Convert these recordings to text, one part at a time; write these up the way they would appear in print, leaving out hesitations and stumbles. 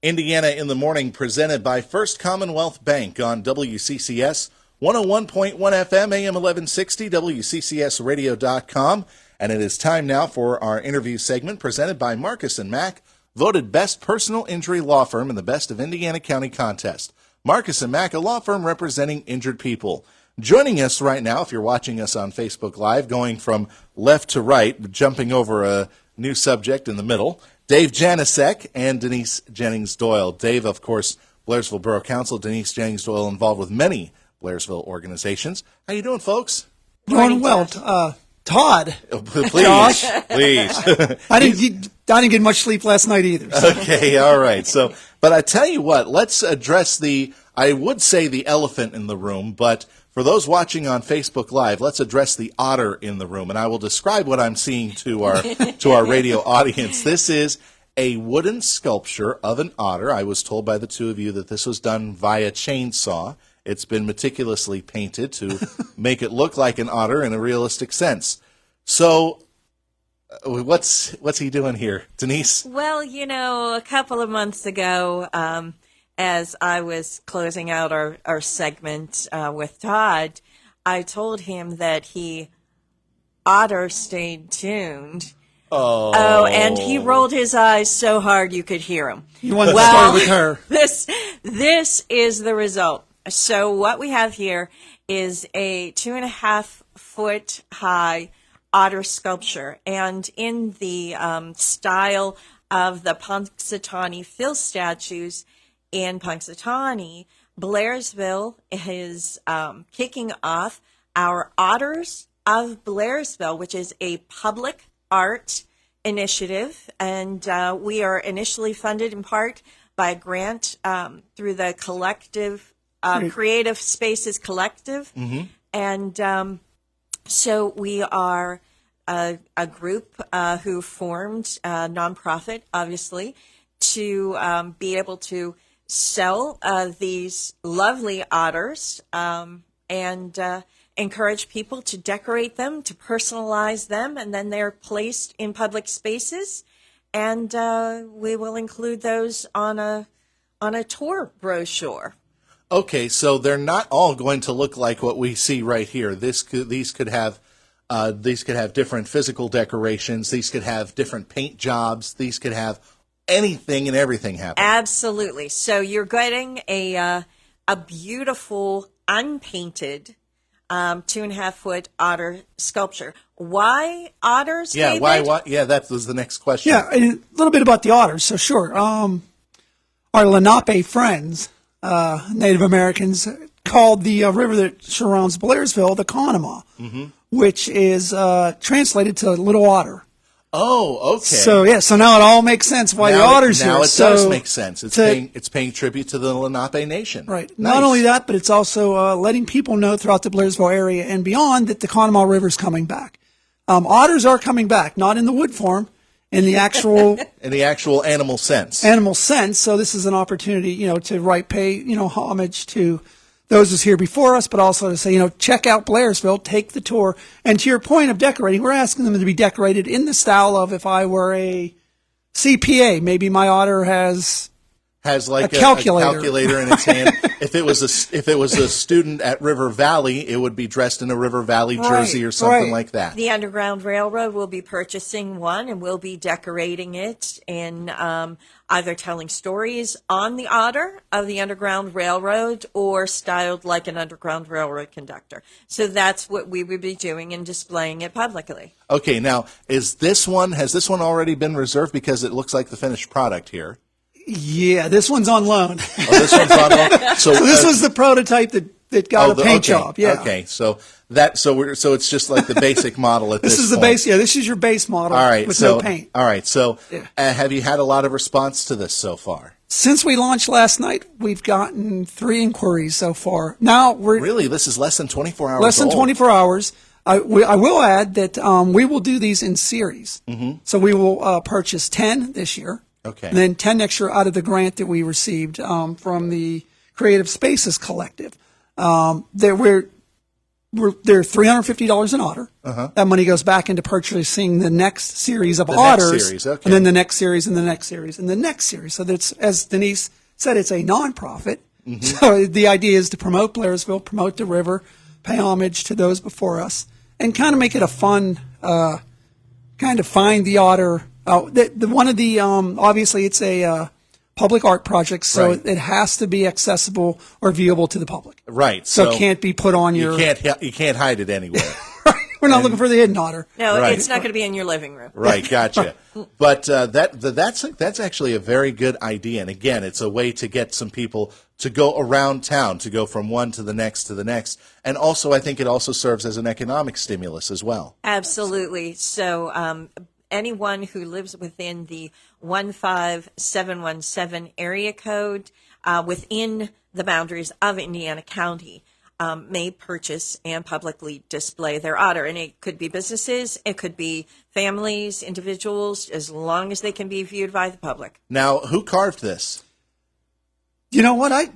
Indiana in the Morning, presented by First Commonwealth Bank on WCCS 101.1 FM, AM 1160, WCCSradio.com. And it is time now for our interview segment presented by Marcus & Mack, voted best personal injury law firm in the Best of Indiana County contest. Marcus & Mack, a law firm representing injured people. Joining us right now, if you're watching us on Facebook Live, going from left to right, jumping over a new subject in the middle, Dave Janusek and Denise Jennings-Doyle. Dave, of course, Blairsville Borough Council. Denise Jennings-Doyle involved with many Blairsville organizations. How you doing, folks? Doing well. Todd. Oh, please, Josh. please. I didn't get much sleep last night either. So. Okay, all right. So, but I tell you what, let's address I would say the elephant in the room, but for those watching on Facebook Live, let's address the otter in the room, and I will describe what I'm seeing to our radio audience. This is a wooden sculpture of an otter. I was told by the two of you that this was done via chainsaw. It's been meticulously painted to make it look like an otter in a realistic sense. So, what's he doing here, Denise? Well, a couple of months ago, as I was closing out our segment with Todd, I told him that he oughter stayed tuned. Oh, and he rolled his eyes so hard you could hear him. You want to start with her. This is the result. So what we have here is a 2.5-foot high otter sculpture, and in the style of the Punxsutawney Phil statues in Punxsutawney, Blairsville is kicking off our Otters of Blairsville, which is a public art initiative, and we are initially funded in part by a grant through the collective Creative Spaces Collective, and so we are a group who formed a nonprofit, obviously, to be able to sell these lovely otters and encourage people to decorate them, to personalize them, and then they're placed in public spaces. And we will include those on a tour brochure. Okay, so they're not all going to look like what we see right here. These could have different physical decorations. These could have different paint jobs. These could have anything and everything happen. Absolutely. So you're getting a beautiful unpainted 2.5-foot otter sculpture. Why otters? Yeah, David? why? Yeah, that was the next question. Yeah, a little bit about the otters. So sure, our Lenape friends, Native Americans, called the river that surrounds Blairsville the Conemaugh, which is translated to little otter. Oh, okay. So now it all makes sense why the otter's here. Now it does make sense. It's paying tribute to the Lenape Nation. Right. Nice. Not only that, but it's also letting people know throughout the Blairsville area and beyond that the Conemaugh River is coming back. Otters are coming back, not in the wood form, in the actual animal sense. Animal sense. So this is an opportunity, to pay homage to those who's here before us, but also to say, check out Blairsville, take the tour. And to your point of decorating, we're asking them to be decorated in the style of if I were a CPA, maybe my otter has like a calculator in its hand. If it was a student at River Valley, it would be dressed in a River Valley jersey or something like that. The Underground Railroad will be purchasing one, and we'll be decorating it in either telling stories on the otter of the Underground Railroad or styled like an Underground Railroad conductor. So that's what we would be doing and displaying it publicly. Okay, now has this one already been reserved, because it looks like the finished product here? Yeah, this one's on loan. This one's on loan. So this was the prototype that got a paint job. Yeah. Okay. So it's just like the basic model at this point. This is the base. Yeah, this is your base model. All right. With no paint. All right. So have you had a lot of response to this so far? Since we launched last night, we've gotten 3 inquiries so far. Now really, this is less than 24 hours. Less than 24 hours. I will add that we will do these in series. So we will purchase 10 this year. Okay. And then 10 next year out of the grant that we received from the Creative Spaces Collective. they're $350 an otter. That money goes back into purchasing the next series of otters, next series, okay. and then the next series, and the next series, and the next series. So that's, as Denise said, it's a nonprofit. So the idea is to promote Blairsville, promote the river, pay homage to those before us, and kind of make it a fun, kind of find the otter. Obviously it's a public art project, so Right. it has to be accessible or viewable to the public. Right. So it can't be put on your. You can't hide it anywhere. We're not looking for the hidden otter. No, Right. it's not going to be in your living room. Right, gotcha. But that's actually a very good idea. And again, it's a way to get some people to go around town, to go from one to the next. And also, I think it also serves as an economic stimulus as well. Absolutely. So anyone who lives within the 15717 area code within the boundaries of Indiana County may purchase and publicly display their otter. And it could be businesses, it could be families, individuals, as long as they can be viewed by the public. Now, who carved this? You know what? I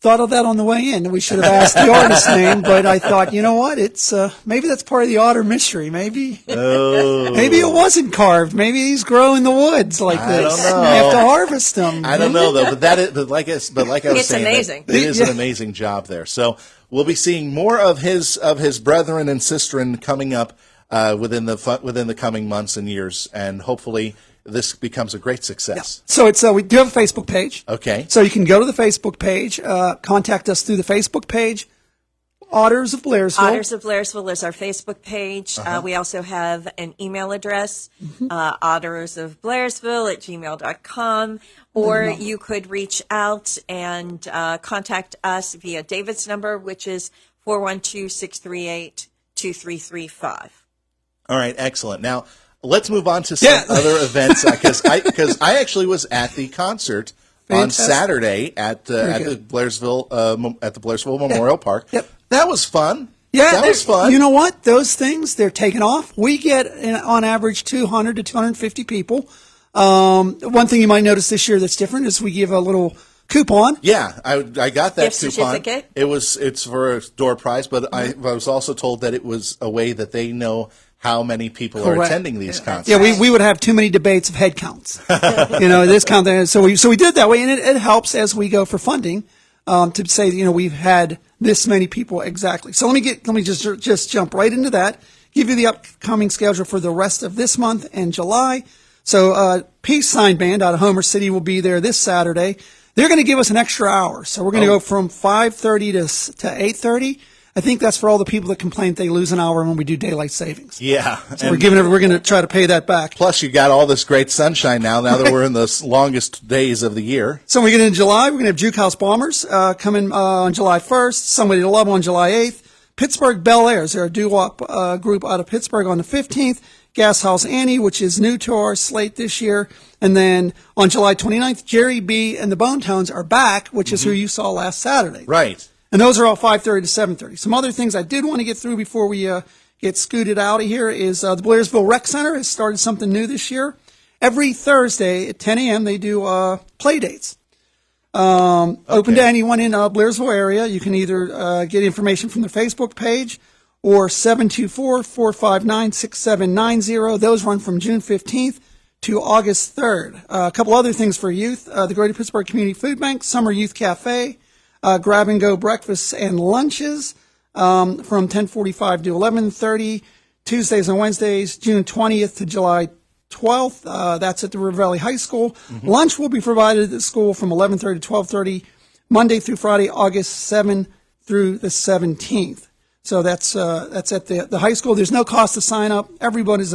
thought of that on the way in. We should have asked the artist's name, but I thought, you know what? It's maybe that's part of the otter mystery. Maybe maybe it wasn't carved. Maybe these grow in the woods like this. I don't know. You have to harvest them. I don't know though, but like I was It's saying, amazing. It is an amazing job there. So we'll be seeing more of his brethren and sisterin coming up within the coming months and years, and hopefully this becomes a great success. So it's we do have a Facebook page. Okay. So you can go to the Facebook page, contact us through the Facebook page. Otters of Blairsville. Otters of Blairsville is our Facebook page. We also have an email address, ottersofblairsville@gmail.com, or you could reach out and contact us via David's number, which is 412-638-2335. All right, excellent. Now, let's move on to some other events because I actually was at the concert on Saturday at the Blairsville Memorial Park. Yep. That was fun. Yeah, that was fun. You know what? Those things, they're taking off. We get, on average, 200 to 250 people. One thing you might notice this year that's different is we give a little coupon. Yeah, I got that Gift coupon. certificate? It's for a door prize, but I was also told that it was a way that they know how many people are Correct. attending these concerts. Yeah, we would have too many debates of head counts. This count there. So we did that way, and it helps as we go for funding to say we've had this many people exactly. So let me just jump right into that. Give you the upcoming schedule for the rest of this month and July. So Peace Sign Band out of Homer City will be there this Saturday. They're going to give us an extra hour, so we're going to go from 5:30 to 8:30. I think that's for all the people that complain they lose an hour when we do daylight savings. Yeah. So we're going to try to pay that back. Plus, you got all this great sunshine now that we're in the longest days of the year. So when we get into July, we're going to have Juke House Bombers coming on July 1st, Somebody to Love on July 8th, Pittsburgh Bel Airs, they're a doo-wop group out of Pittsburgh on the 15th, Gas House Annie, which is new to our slate this year, and then on July 29th, Jerry B. and the Bone Tones are back, which is who you saw last Saturday. Right. And those are all 5:30 to 7:30. Some other things I did want to get through before we get scooted out of here is the Blairsville Rec Center has started something new this year. Every Thursday at 10 a.m. they do play dates. Open to anyone in Blairsville area. You can either get information from their Facebook page or 724-459-6790. Those run from June 15th to August 3rd. A couple other things for youth. The Greater Pittsburgh Community Food Bank, Summer Youth Cafe, grab-and-go breakfasts and lunches from 10:45 to 11:30, Tuesdays and Wednesdays, June 20th to July 12th. That's at the River Valley High School. Lunch will be provided at the school from 11:30 to 12:30, Monday through Friday, August 7th through the 17th. So that's at the high school. There's no cost to sign up. Everyone is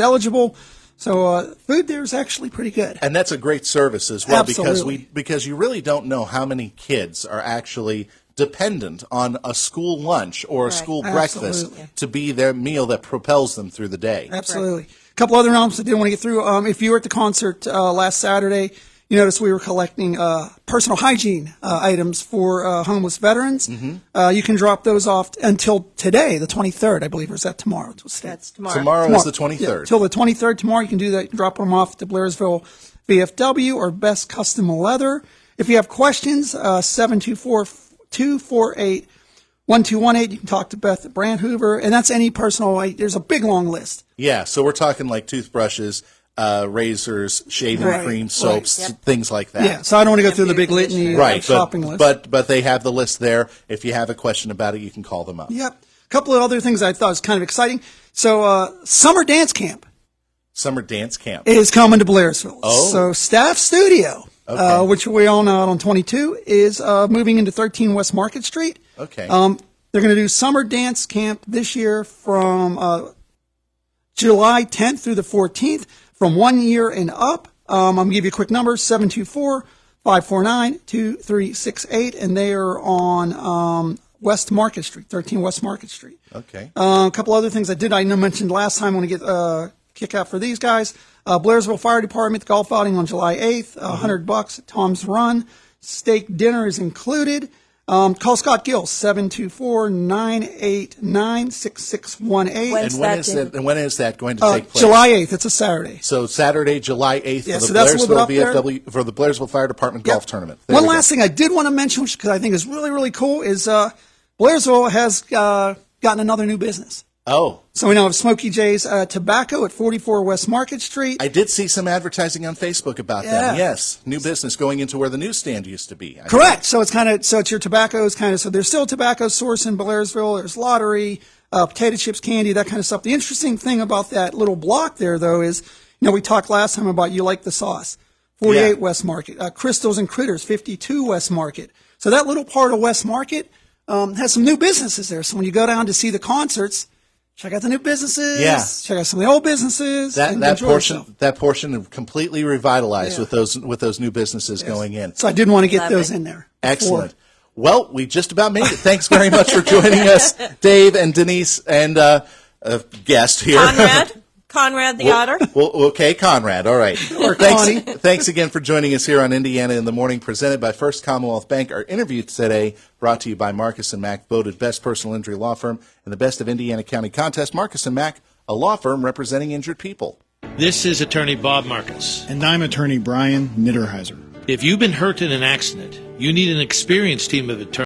eligible. So food there is actually pretty good. And that's a great service as well. Absolutely. because you really don't know how many kids are actually dependent on a school lunch or a school breakfast to be their meal that propels them through the day. Absolutely. A couple other items I did want to get through. If you were at the concert last Saturday, you noticed we were collecting personal hygiene items for homeless veterans. You can drop those off until today, the 23rd, I believe, or is that tomorrow? That's tomorrow. Tomorrow is the 23rd. Till the 23rd tomorrow, you can do that. You can drop them off at the Blairsville VFW or Best Custom Leather. If you have questions, 724-248-1234 1218, you can talk to Beth at Brandhoover, and that's any personal. There's a big long list. Yeah, so we're talking like toothbrushes, razors, shaving Right, cream, soaps, Yep. things like that. Yeah, so I don't want to go through the big Beauty litany Right, of shopping list. but they have the list there. If you have a question about it, you can call them up. Yep. A couple of other things I thought was kind of exciting. So summer dance camp Summer dance camp. is coming to Blairsville. Oh. So Staff Studio, Okay. which we all know out on 22, is moving into 13 West Market Street. Okay. They're going to do summer dance camp this year from July 10th through the 14th, from 1 year and up. I'm going to give you a quick number, 724-549-2368, and they are on West Market Street, 13 West Market Street. Okay. A couple other things I mentioned last time. I want to get kick out for these guys. Blairsville Fire Department, the golf outing on July 8th, $100 at Tom's Run. Steak dinner is included. Call Scott Gill, 724-989-6618. When is that going to take place? July 8th. It's a Saturday. So Saturday, July 8th Yeah, for so the that's a little bit up Blairsville for the Blairsville Fire Department golf tournament. There One we go. last thing I did want to mention, which because I think is really, really cool, is Blairsville has gotten another new business. Oh, So we now have Smokey J's Tobacco at 44 West Market Street. I did see some advertising on Facebook about Yeah. them. Yes, new business going into where the newsstand used to be. I Correct. So it's it's your tobacco is so there's still tobacco source in Blairsville. There's lottery, potato chips, candy, that kind of stuff. The interesting thing about that little block there, though, is we talked last time about you like the sauce. 48 Yeah. West Market, Crystals and Critters, 52 West Market. So that little part of West Market has some new businesses there. So when you go down to see the concerts, check out the new businesses. Yeah. Check out some of the old businesses. and That enjoy yourself. portion completely revitalized Yeah. with those new businesses going in. So I did want to get Love those it. in there. Excellent. Well, we just about made it. Thanks very much for joining us, Dave and Denise and guest here. Conrad the Otter. Well, okay, Conrad. All right. Connie. Thanks again for joining us here on Indiana in the Morning, presented by First Commonwealth Bank. Our interview today brought to you by Marcus & Mack, voted best personal injury law firm in the Best of Indiana County contest. Marcus & Mack, a law firm representing injured people. This is attorney Bob Marcus. And I'm attorney Brian Nitterheiser. If you've been hurt in an accident, you need an experienced team of attorneys